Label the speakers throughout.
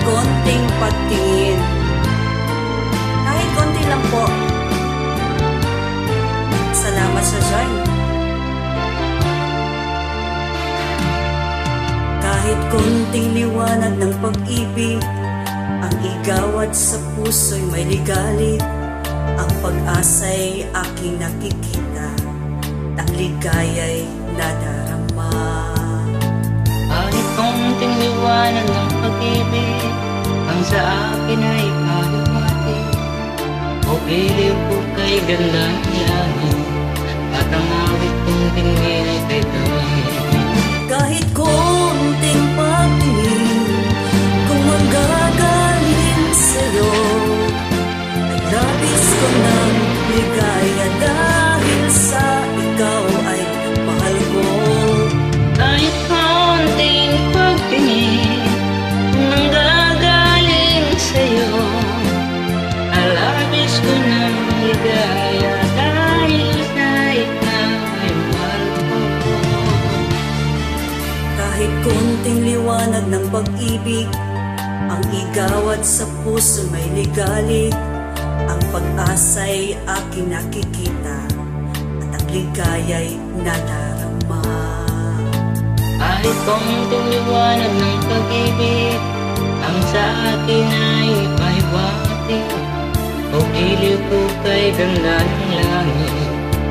Speaker 1: konting pagtingin. Kahit konti lang po. Salamat sa join. Kahit konting liwanag ng pag-ibig, ang igawad sa puso'y may ligali. Ang pag-asa'y aking nakikita, ang ligaya'y nadarama.
Speaker 2: Kahit konting liwanag ng pag-ibig, ang sa akin ay kalumati. O iliw ko kay ganda ng langit, at ang awit kong tingin ay kay David.
Speaker 1: Kahit konting pagtingin, kung manggagaling sa'yo, ay labis ko ng ligaya dahil sa ikaw ay mahal ko.
Speaker 2: Kahit konting pagtingin, kung nanggagaling sa'yo, alabis ko ng ligaya dahil sa ikaw ay mahal ko.
Speaker 1: Kahit konting liwanag ng pag-ibig, ang igawad sa puso may ligali. Ang pag-asa'y aking nakikita, at ang ligaya'y nadarama.
Speaker 2: Kahit konting liwanag ng pag-ibig, ang sa akin ay pahiwati. O iliw ko kay ganda ng langit,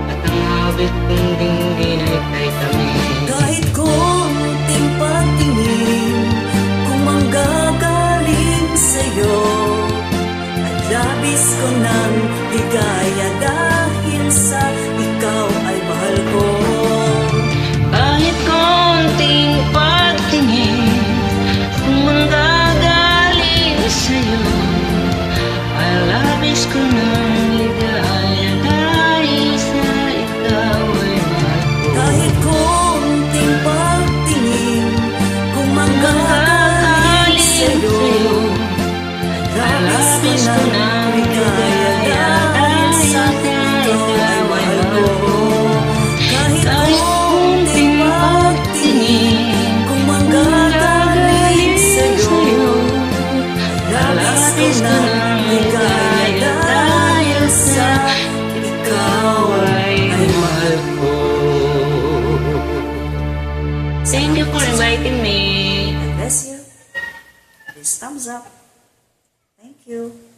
Speaker 2: at ang habit kong dinggin ay kay tamis.
Speaker 1: Kahit konting patingin, kung manggagaling sa'yo, at labis ko ng ligaya dahil sa ikaw ay mahal ko.
Speaker 2: Kahit konting pagtingin, kung manggagaling sa'yo, ay labis ko ng ligaya dahil sa ikaw ay mahal ko.
Speaker 1: Kahit konting pagtingin, kung manggagaling sa'yo,
Speaker 2: ay labis ko ng ligaya dahil sa ikaw ay mahal ko.
Speaker 1: Kahit konting pagtingin, kung manggagaling sa'yo, labis ko ng ligaya dahil sa ikaw
Speaker 2: ay mahal ko. Thank you for inviting me.
Speaker 1: God bless you. Please thumbs up. Thank you.